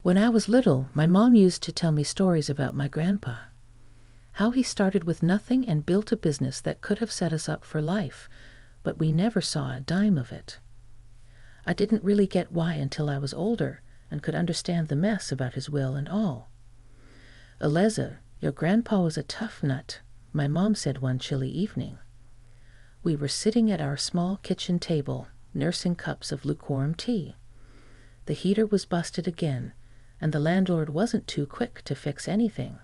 When I was little, my mom used to tell me stories about my grandpa. How he started with nothing and built a business that could have set us up for life, but we never saw a dime of it. I didn't really get why until I was older and could understand the mess about his will and all. "Eliza, your grandpa was a tough nut," my mom said one chilly evening. We were sitting at our small kitchen table, nursing cups of lukewarm tea. The heater was busted again, and the landlord wasn't too quick to fix anything.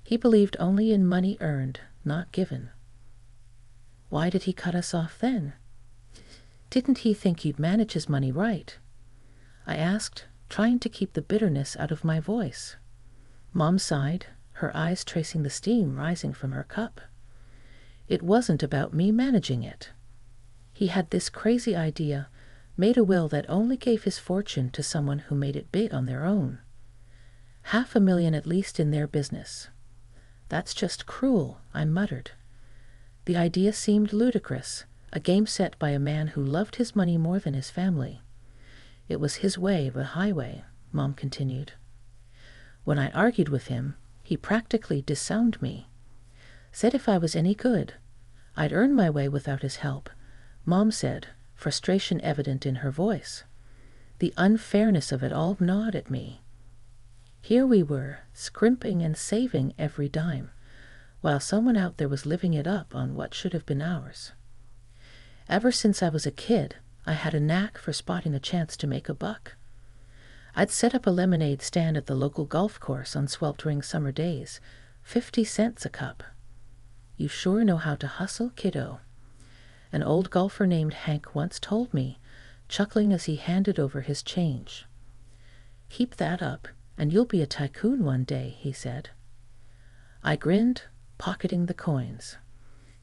He believed only in money earned, not given. Why did he cut us off then? Didn't he think you'd manage his money right? I asked, trying to keep the bitterness out of my voice. Mom sighed, her eyes tracing the steam rising from her cup. It wasn't about me managing it. He had this crazy idea, made a will that only gave his fortune to someone who made it big on their own. $500,000 at least in their business. "That's just cruel," I muttered. The idea seemed ludicrous, a game set by a man who loved his money more than his family. It was his way of a highway, Mom continued. When I argued with him, he practically disowned me. Said if I was any good, I'd earn my way without his help, Mom said, frustration evident in her voice. The unfairness of it all gnawed at me. Here we were, scrimping and saving every dime, while someone out there was living it up on what should have been ours. Ever since I was a kid, I had a knack for spotting a chance to make a buck. I'd set up a lemonade stand at the local golf course on sweltering summer days, 50 cents a cup. "You sure know how to hustle, kiddo," an old golfer named Hank once told me, chuckling as he handed over his change. "Keep that up, and you'll be a tycoon one day," he said. I grinned, pocketing the coins.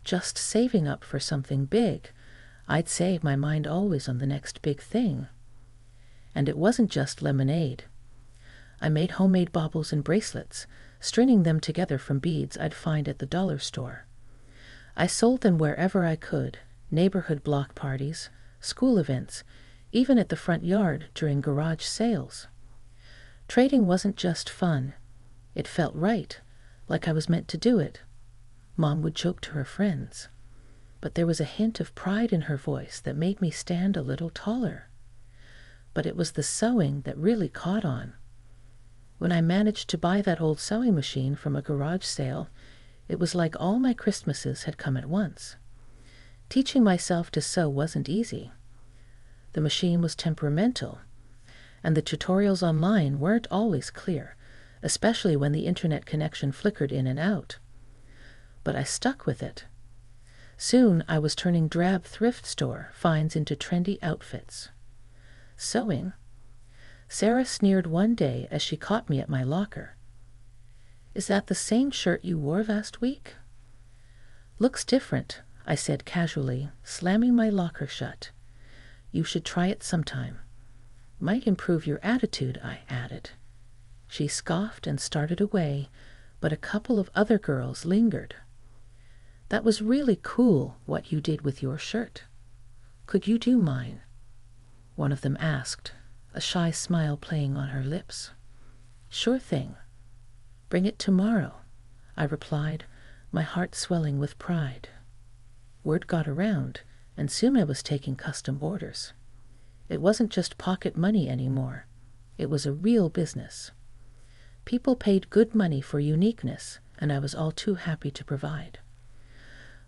Just saving up for something big. I'd say, my mind always on the next big thing. And it wasn't just lemonade. I made homemade baubles and bracelets, stringing them together from beads I'd find at the dollar store. I sold them wherever I could, neighborhood block parties, school events, even at the front yard during garage sales. Trading wasn't just fun. It felt right, like I was meant to do it. Mom would joke to her friends. But there was a hint of pride in her voice that made me stand a little taller. But it was the sewing that really caught on. When I managed to buy that old sewing machine from a garage sale, it was like all my Christmases had come at once. Teaching myself to sew wasn't easy. The machine was temperamental, and the tutorials online weren't always clear, especially when the internet connection flickered in and out. But I stuck with it. Soon I was turning drab thrift store finds into trendy outfits. Sewing? Sarah sneered one day as she caught me at my locker. "Is that the same shirt you wore last week?" "Looks different," I said casually, slamming my locker shut. "You should try it sometime. Might improve your attitude," I added. She scoffed and started away, but a couple of other girls lingered. "That was really cool, what you did with your shirt. Could you do mine?" One of them asked, a shy smile playing on her lips. "Sure thing. Bring it tomorrow," I replied, my heart swelling with pride. Word got around, and soon I was taking custom orders. It wasn't just pocket money anymore. It was a real business. People paid good money for uniqueness, and I was all too happy to provide.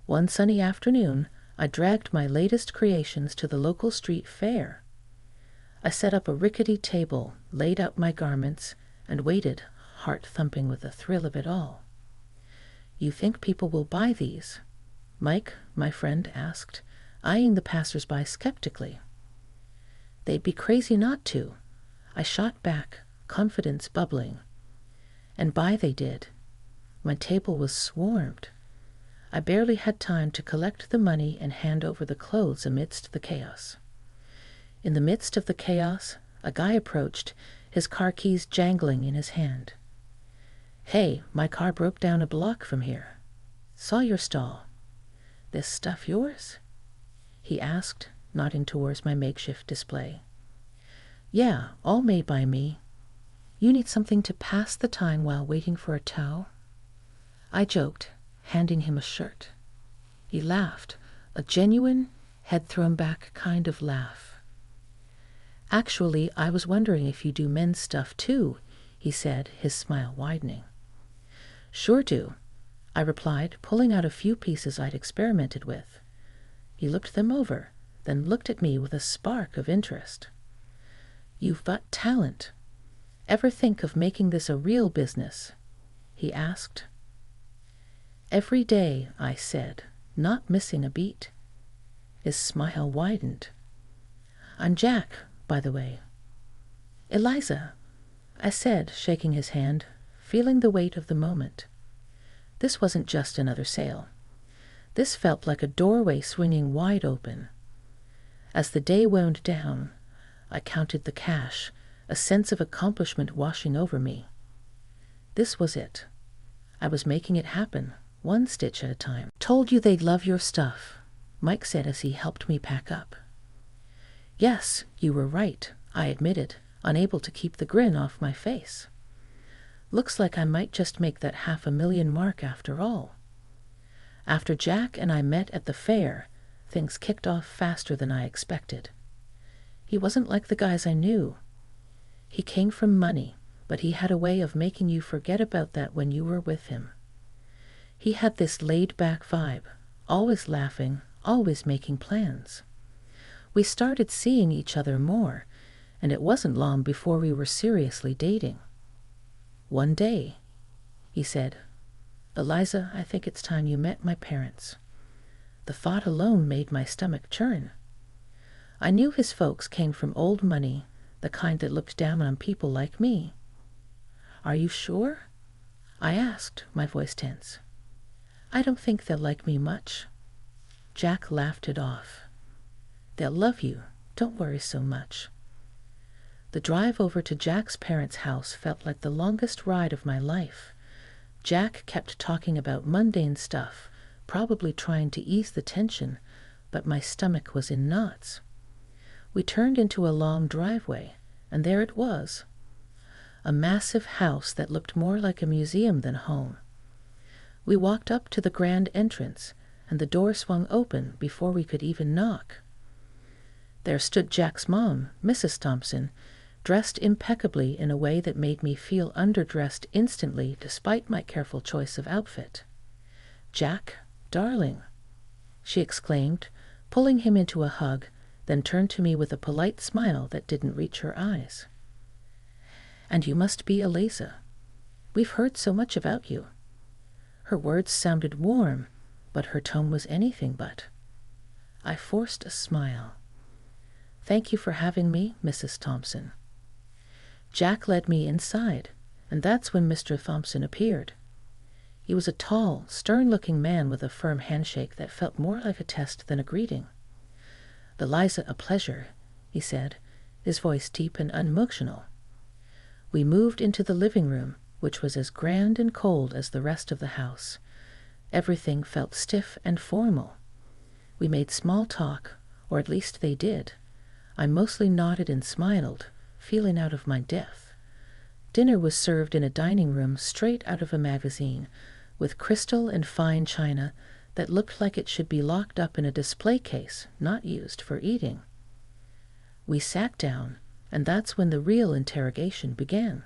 One sunny afternoon, I dragged my latest creations to the local street fair. I set up a rickety table, laid out my garments, and waited, heart thumping with the thrill of it all. "You think people will buy these?" Mike, my friend, asked, eyeing the passers-by skeptically. "They'd be crazy not to," I shot back, confidence bubbling. And buy they did. My table was swarmed. I barely had time to collect the money and hand over the clothes amidst the chaos. In the midst of the chaos, a guy approached, his car keys jangling in his hand. "Hey, my car broke down a block from here. Saw your stall. This stuff yours?" he asked, nodding towards my makeshift display. "Yeah, all made by me. You need something to pass the time while waiting for a tow? I joked, handing him a shirt. He laughed, a genuine, head-thrown-back kind of laugh. Actually, I was wondering if you do men's stuff too, he said, his smile widening. Sure do, I replied, pulling out a few pieces I'd experimented with. He looked them over, then looked at me with a spark of interest. You've got talent. Ever think of making this a real business? He asked. Every day, I said, not missing a beat. His smile widened. I'm Jack, by the way. Eliza, I said, shaking his hand, feeling the weight of the moment. This wasn't just another sale. This felt like a doorway swinging wide open. As the day wound down, I counted the cash, a sense of accomplishment washing over me. This was it. I was making it happen, one stitch at a time. Told you they'd love your stuff, Mike said as he helped me pack up. Yes, you were right, I admitted, unable to keep the grin off my face. Looks like I might just make that $500,000 mark after all. After Jack and I met at the fair, things kicked off faster than I expected. He wasn't like the guys I knew. He came from money, but he had a way of making you forget about that when you were with him. He had this laid-back vibe, always laughing, always making plans. We started seeing each other more, and it wasn't long before we were seriously dating. One day, he said, Eliza, I think it's time you met my parents. The thought alone made my stomach churn. I knew his folks came from old money, the kind that looked down on people like me. Are you sure? I asked, my voice tense. I don't think they'll like me much. Jack laughed it off. They'll love you. Don't worry so much. The drive over to Jack's parents' house felt like the longest ride of my life. Jack kept talking about mundane stuff, probably trying to ease the tension, but my stomach was in knots. We turned into a long driveway, and there it was. A massive house that looked more like a museum than home. We walked up to the grand entrance, and the door swung open before we could even knock. There stood Jack's mom, Mrs. Thompson, dressed impeccably in a way that made me feel underdressed instantly despite my careful choice of outfit. Jack, darling, she exclaimed, pulling him into a hug, then turned to me with a polite smile that didn't reach her eyes. And you must be Eliza. We've heard so much about you. Her words sounded warm, but her tone was anything but. I forced a smile. Thank you for having me, Mrs. Thompson. Jack led me inside, and that's when Mr. Thompson appeared. He was a tall, stern-looking man with a firm handshake that felt more like a test than a greeting. Eliza, a pleasure, he said, his voice deep and unemotional. We moved into the living room, which was as grand and cold as the rest of the house. Everything felt stiff and formal. We made small talk, or at least they did. I mostly nodded and smiled, feeling out of my depth. Dinner was served in a dining room straight out of a magazine, with crystal and fine china that looked like it should be locked up in a display case, not used for eating. We sat down, and that's when the real interrogation began.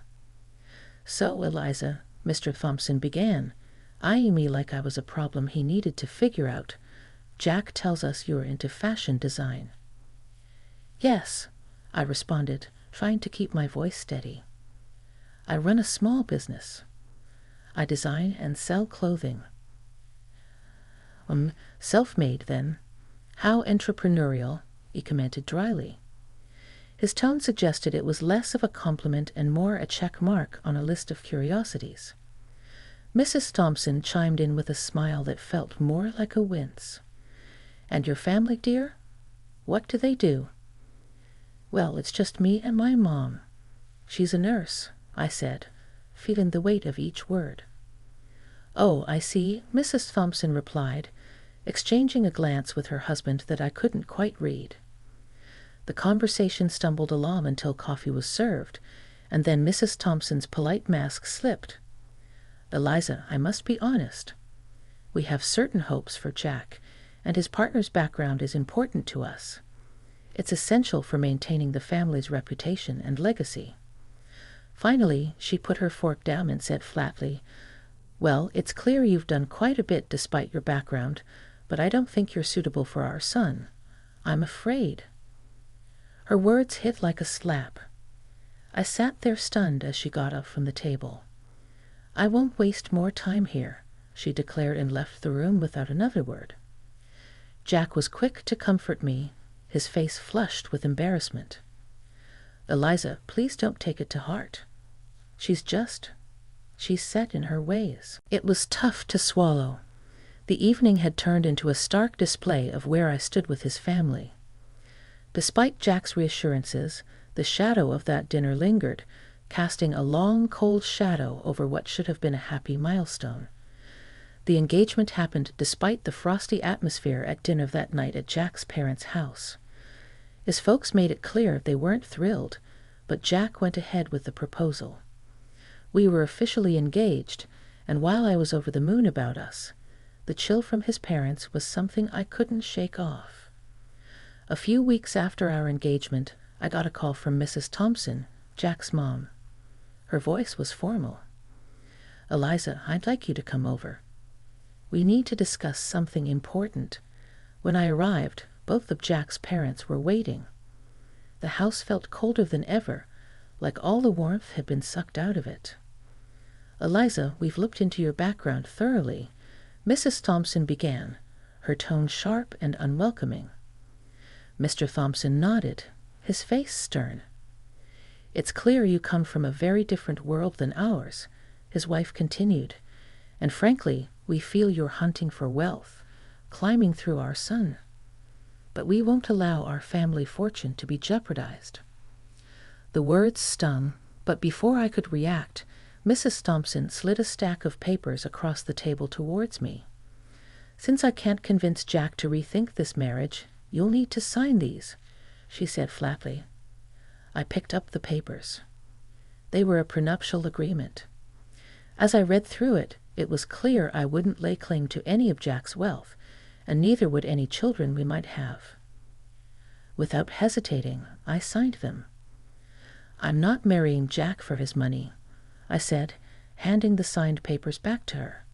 So, Eliza, Mr. Thompson began, eyeing me like I was a problem he needed to figure out. Jack tells us you're into fashion design. Yes, I responded, trying to keep my voice steady. I run a small business. I design and sell clothing. Self-made, then. How entrepreneurial, he commented dryly. His tone suggested it was less of a compliment and more a check mark on a list of curiosities. Mrs. Thompson chimed in with a smile that felt more like a wince. And your family, dear? What do they do? Well, it's just me and my mom. She's a nurse, I said, feeling the weight of each word. Oh, I see, Mrs. Thompson replied, exchanging a glance with her husband that I couldn't quite read. The conversation stumbled along until coffee was served, and then Mrs. Thompson's polite mask slipped. "Eliza, I must be honest. We have certain hopes for Jack, and his partner's background is important to us. It's essential for maintaining the family's reputation and legacy." Finally, she put her fork down and said flatly, "Well, it's clear you've done quite a bit despite your background, but I don't think you're suitable for our son. I'm afraid." Her words hit like a slap. I sat there stunned as she got up from the table. "I won't waste more time here," she declared, and left the room without another word. Jack was quick to comfort me, his face flushed with embarrassment. "Eliza, please don't take it to heart. She's set in her ways." It was tough to swallow. The evening had turned into a stark display of where I stood with his family. Despite Jack's reassurances, the shadow of that dinner lingered, casting a long, cold shadow over what should have been a happy milestone. The engagement happened despite the frosty atmosphere at dinner that night at Jack's parents' house. His folks made it clear they weren't thrilled, but Jack went ahead with the proposal. We were officially engaged, and while I was over the moon about us, the chill from his parents was something I couldn't shake off. A few weeks after our engagement, I got a call from Mrs. Thompson, Jack's mom. Her voice was formal. "Eliza, I'd like you to come over. We need to discuss something important." When I arrived, both of Jack's parents were waiting. The house felt colder than ever, like all the warmth had been sucked out of it. "Eliza, we've looked into your background thoroughly," Mrs. Thompson began, her tone sharp and unwelcoming. Mr. Thompson nodded, his face stern. "It's clear you come from a very different world than ours," his wife continued, "and frankly, we feel you're hunting for wealth, climbing through our son. But we won't allow our family fortune to be jeopardized." The words stung, but before I could react, Mrs. Thompson slid a stack of papers across the table towards me. "Since I can't convince Jack to rethink this marriage, you'll need to sign these," she said flatly. I picked up the papers. They were a prenuptial agreement. As I read through it, it was clear I wouldn't lay claim to any of Jack's wealth, and neither would any children we might have. Without hesitating, I signed them. "I'm not marrying Jack for his money," I said, handing the signed papers back to her.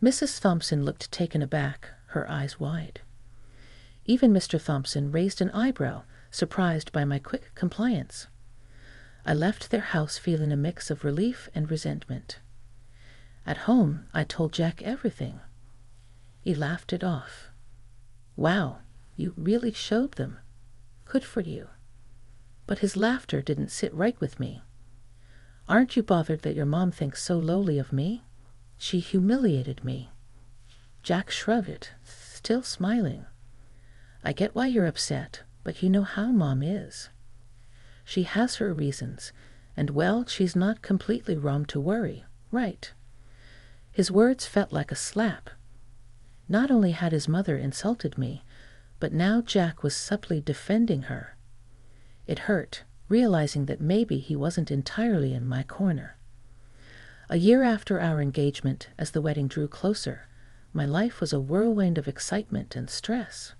Mrs. Thompson looked taken aback, her eyes wide. Even Mr. Thompson raised an eyebrow, surprised by my quick compliance. I left their house feeling a mix of relief and resentment. At home, I told Jack everything. He laughed it off. "Wow, you really showed them. Good for you." But his laughter didn't sit right with me. "Aren't you bothered that your mom thinks so lowly of me? She humiliated me." Jack shrugged it, still smiling. "I get why you're upset, but you know how Mom is. She has her reasons, and well, she's not completely wrong to worry, right?" His words felt like a slap. Not only had his mother insulted me, but now Jack was subtly defending her. It hurt, realizing that maybe he wasn't entirely in my corner. A year after our engagement, as the wedding drew closer, my life was a whirlwind of excitement and stress.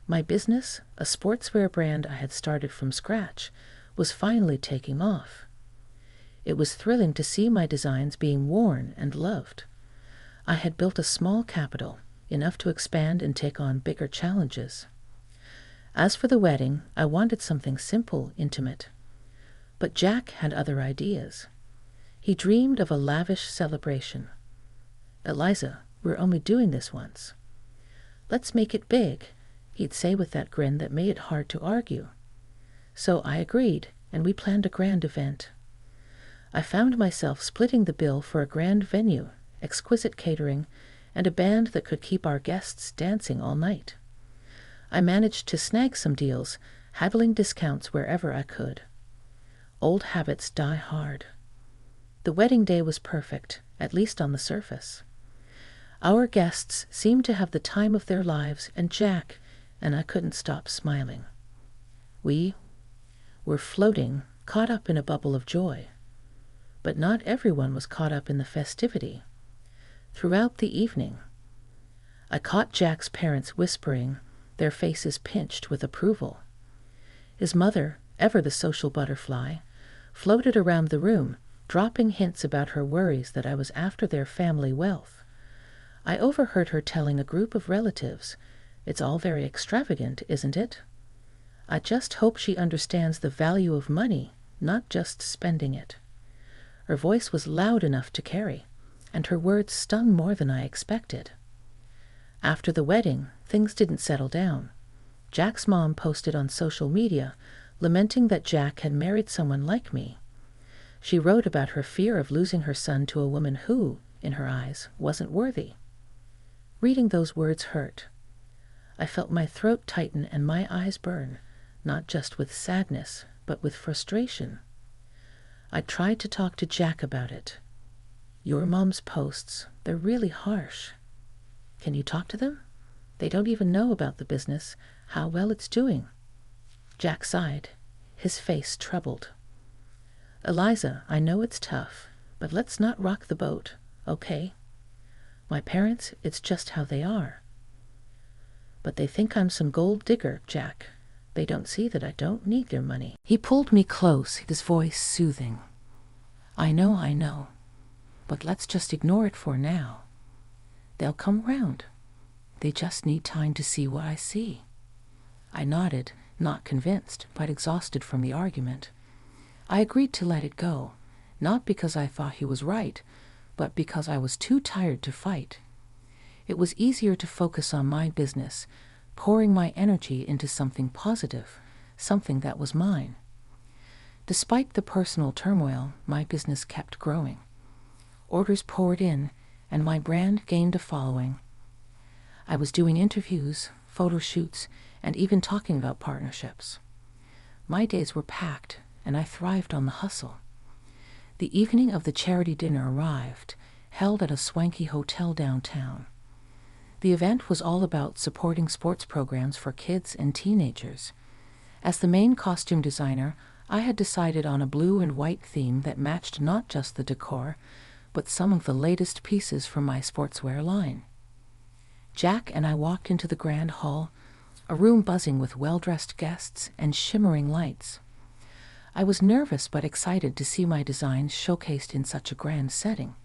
My business, a sportswear brand I had started from scratch, was finally taking off. It was thrilling to see my designs being worn and loved. I had built a small capital, enough to expand and take on bigger challenges. As for the wedding, I wanted something simple, intimate. But Jack had other ideas. He dreamed of a lavish celebration. "Eliza, we're only doing this once. Let's make it big," he'd say with that grin that made it hard to argue. So I agreed, and we planned a grand event. I found myself splitting the bill for a grand venue, exquisite catering, and a band that could keep our guests dancing all night. I managed to snag some deals, haggling discounts wherever I could. Old habits die hard. The wedding day was perfect, at least on the surface. Our guests seemed to have the time of their lives, and Jack and I couldn't stop smiling. We were floating caught up in a bubble of joy. But not everyone was caught up in the festivity. Throughout the evening, I caught Jack's parents whispering, their faces pinched with approval. His mother, ever the social butterfly, floated around the room, dropping hints about her worries that I was after their family wealth. I overheard her telling a group of relatives, "It's all very extravagant, isn't it? I just hope she understands the value of money, not just spending it." Her voice was loud enough to carry, and her words stung more than I expected. After the wedding, things didn't settle down. Jack's mom posted on social media, lamenting that Jack had married someone like me. She wrote about her fear of losing her son to a woman who, in her eyes, wasn't worthy. Reading those words hurt. I felt my throat tighten and my eyes burn, not just with sadness, but with frustration. I tried to talk to Jack about it. "Your mom's posts, they're really harsh. Can you talk to them? They don't even know about the business, how well it's doing." Jack sighed, his face troubled. "Eliza, I know it's tough, but let's not rock the boat, okay? My parents, it's just how they are. But they think I'm some gold digger, Jack. They don't see that I don't need their money." He pulled me close, his voice soothing. I know. But let's just ignore it for now. They'll come round. They just need time to see what I see." I nodded, not convinced, but exhausted from the argument. I agreed to let it go, not because I thought he was right, but because I was too tired to fight. It was easier to focus on my business, pouring my energy into something positive, something that was mine. Despite the personal turmoil, my business kept growing. Orders poured in, and my brand gained a following. I was doing interviews, photo shoots, and even talking about partnerships. My days were packed, and I thrived on the hustle. The evening of the charity dinner arrived, held at a swanky hotel downtown. The event was all about supporting sports programs for kids and teenagers. As the main costume designer, I had decided on a blue and white theme that matched not just the decor, but some of the latest pieces from my sportswear line. Jack and I walked into the grand hall, a room buzzing with well-dressed guests and shimmering lights. I was nervous but excited to see my designs showcased in such a grand setting.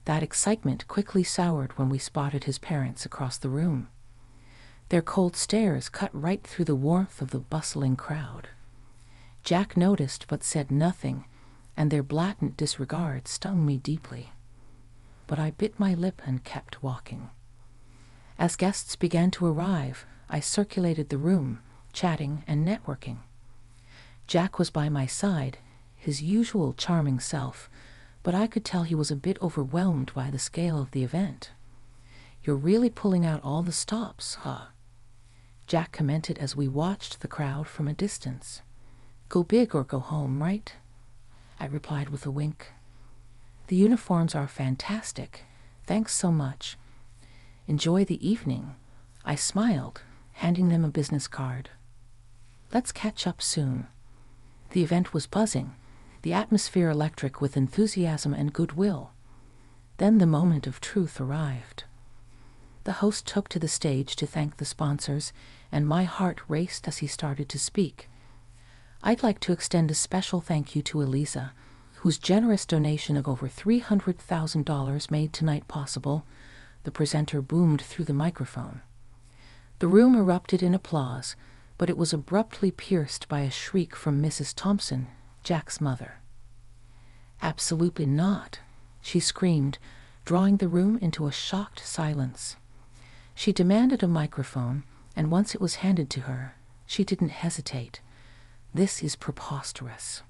That excitement quickly soured when we spotted his parents across the room. Their cold stares cut right through the warmth of the bustling crowd. Jack noticed but said nothing, and their blatant disregard stung me deeply. But I bit my lip and kept walking. As guests began to arrive, I circulated the room, chatting and networking. Jack was by my side, his usual charming self, but I could tell he was a bit overwhelmed by the scale of the event. "You're really pulling out all the stops, huh?" Jack commented as we watched the crowd from a distance. "Go big or go home, right?" I replied with a wink. "The uniforms are fantastic. Thanks so much. Enjoy the evening." I smiled, handing them a business card. "Let's catch up soon." The event was buzzing, the atmosphere electric with enthusiasm and goodwill. Then the moment of truth arrived. The host took to the stage to thank the sponsors, and my heart raced as he started to speak. "I'd like to extend a special thank you to Eliza, whose generous donation of over $300,000 made tonight possible," the presenter boomed through the microphone. The room erupted in applause, but it was abruptly pierced by a shriek from Mrs. Thompson, Jack's mother. "Absolutely not," she screamed, drawing the room into a shocked silence. She demanded a microphone, and once it was handed to her, she didn't hesitate. "This is preposterous.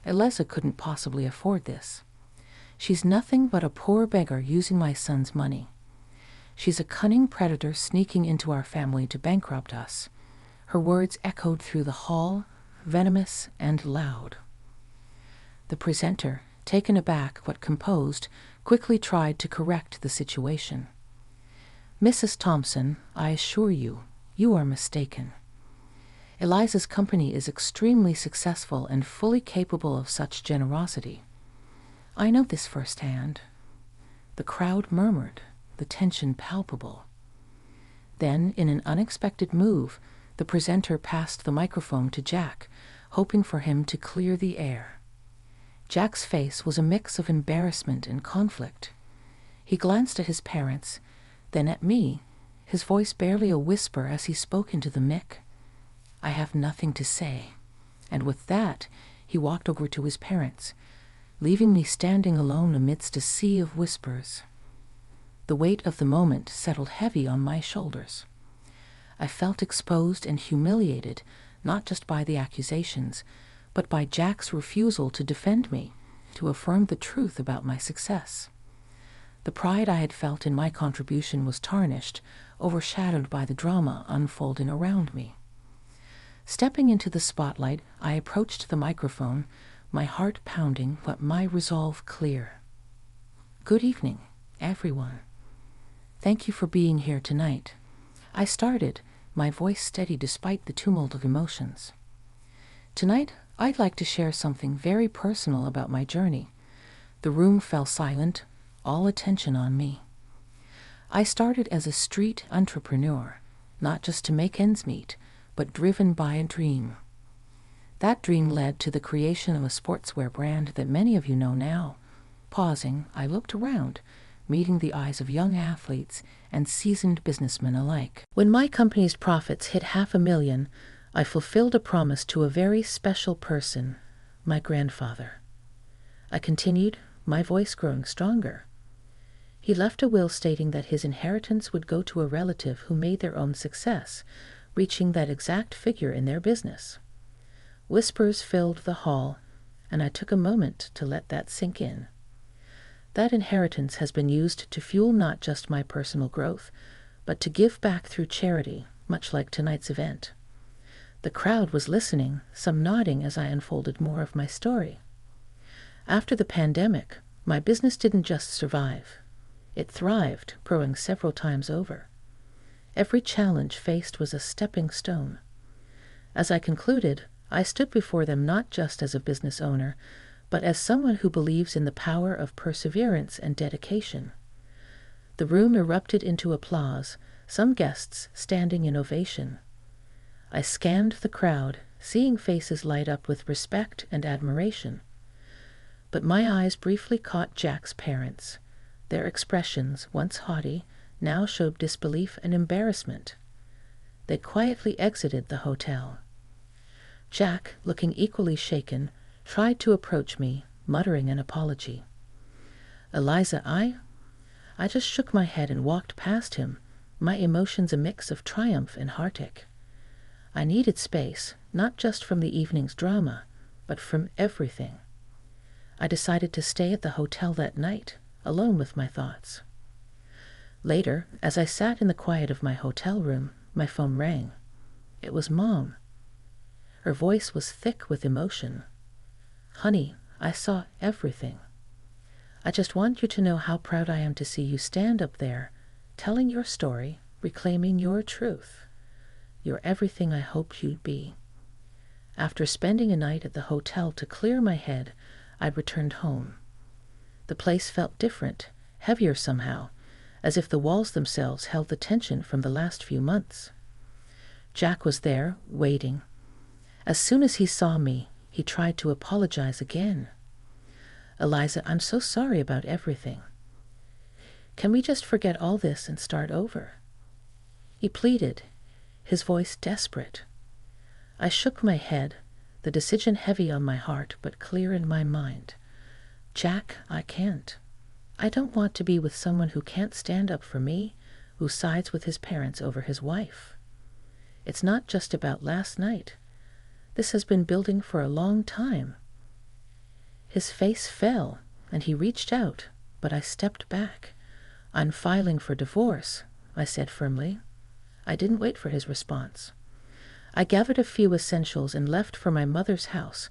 Eliza couldn't possibly afford this. She's nothing but a poor beggar using my son's money. She's a cunning predator sneaking into our family to bankrupt us." Her words echoed through the hall, venomous and loud. The presenter, taken aback but composed, quickly tried to correct the situation. "Mrs. Thompson, I assure you, you are mistaken. Eliza's company is extremely successful and fully capable of such generosity. I know this firsthand. The crowd murmured, the tension palpable. Then, in an unexpected move, the presenter passed the microphone to Jack, hoping for him to clear the air. Jack's face was a mix of embarrassment and conflict. He glanced at his parents, then at me, his voice barely a whisper as he spoke into the mic. "I have nothing to say." And with that, he walked over to his parents, leaving me standing alone amidst a sea of whispers. The weight of the moment settled heavy on my shoulders. I felt exposed and humiliated, not just by the accusations, but by Jack's refusal to defend me, to affirm the truth about my success. The pride I had felt in my contribution was tarnished, overshadowed by the drama unfolding around me. Stepping into the spotlight, I approached the microphone, my heart pounding but my resolve clear. "Good evening, everyone. Thank you for being here tonight." I started, my voice steady despite the tumult of emotions. "Tonight, I'd like to share something very personal about my journey." The room fell silent, all attention on me. I started as a street entrepreneur, not just to make ends meet, but driven by a dream. That dream led to the creation of a sportswear brand that many of you know now. Pausing, I looked around, meeting the eyes of young athletes and seasoned businessmen alike. When my company's profits hit $500,000, I fulfilled a promise to a very special person, my grandfather. I continued, my voice growing stronger. He left a will stating that his inheritance would go to a relative who made their own success, reaching that exact figure in their business. Whispers filled the hall, and I took a moment to let that sink in. That inheritance has been used to fuel not just my personal growth, but to give back through charity, much like tonight's event. The crowd was listening, some nodding as I unfolded more of my story. After the pandemic, my business didn't just survive. It thrived, growing several times over. Every challenge faced was a stepping stone. As I concluded, I stood before them not just as a business owner, but as someone who believes in the power of perseverance and dedication. The room erupted into applause, some guests standing in ovation. I scanned the crowd, seeing faces light up with respect and admiration. But my eyes briefly caught Jack's parents. Their expressions, once haughty, now showed disbelief and embarrassment. They quietly exited the hotel. Jack, looking equally shaken, tried to approach me, muttering an apology. "Eliza, I just shook my head and walked past him, my emotions a mix of triumph and heartache. I needed space, not just from the evening's drama, but from everything. I decided to stay at the hotel that night, alone with my thoughts. Later, as I sat in the quiet of my hotel room, my phone rang. It was Mom. Her voice was thick with emotion. "Honey, I saw everything. I just want you to know how proud I am to see you stand up there, telling your story, reclaiming your truth. You're everything I hoped you'd be." After spending a night at the hotel to clear my head, I returned home. The place felt different, heavier somehow, as if the walls themselves held the tension from the last few months. Jack was there, waiting. As soon as he saw me, he tried to apologize again. "Eliza, I'm so sorry about everything. Can we just forget all this and start over?" He pleaded, his voice desperate. I shook my head, the decision heavy on my heart but clear in my mind. "Jack, I can't. I don't want to be with someone who can't stand up for me, who sides with his parents over his wife. It's not just about last night. This has been building for a long time." His face fell, and he reached out, but I stepped back. "I'm filing for divorce," I said firmly. I didn't wait for his response. I gathered a few essentials and left for my mother's house,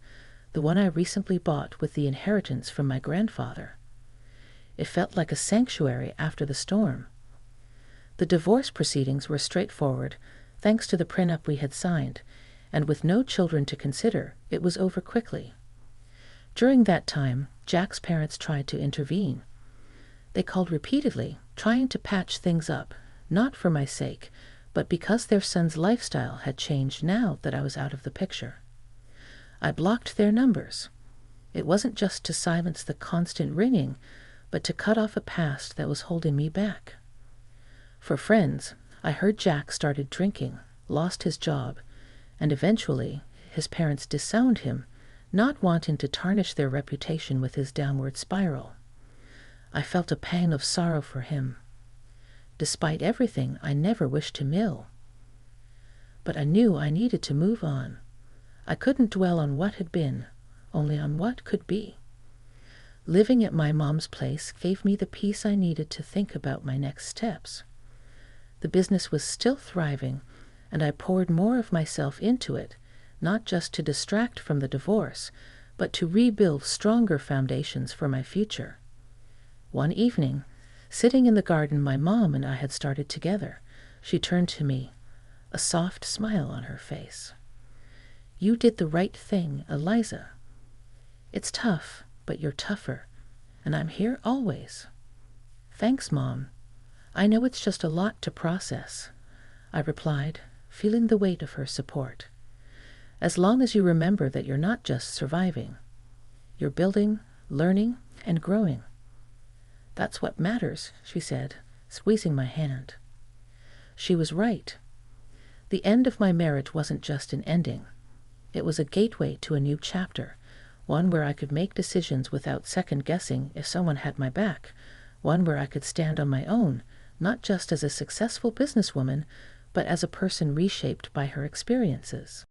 the one I recently bought with the inheritance from my grandfather. It felt like a sanctuary after the storm. The divorce proceedings were straightforward, thanks to the prenup we had signed, and with no children to consider, it was over quickly. During that time, Jack's parents tried to intervene. They called repeatedly, trying to patch things up, not for my sake, but because their son's lifestyle had changed now that I was out of the picture. I blocked their numbers. It wasn't just to silence the constant ringing, but to cut off a past that was holding me back. For friends, I heard Jack started drinking, lost his job, and eventually his parents disowned him, not wanting to tarnish their reputation with his downward spiral. I felt a pang of sorrow for him. Despite everything, I never wished him ill. But I knew I needed to move on. I couldn't dwell on what had been, only on what could be. Living at my mom's place gave me the peace I needed to think about my next steps. The business was still thriving, and I poured more of myself into it, not just to distract from the divorce, but to rebuild stronger foundations for my future. One evening, sitting in the garden my mom and I had started together, she turned to me, a soft smile on her face. "You did the right thing, Eliza. It's tough, but you're tougher, and I'm here always." "Thanks, Mom. I know it's just a lot to process," I replied, feeling the weight of her support. "As long as you remember that you're not just surviving. You're building, learning, and growing." "That's what matters," she said, squeezing my hand. She was right. The end of my marriage wasn't just an ending. It was a gateway to a new chapter, one where I could make decisions without second-guessing if someone had my back, one where I could stand on my own, not just as a successful businesswoman, but as a person reshaped by her experiences.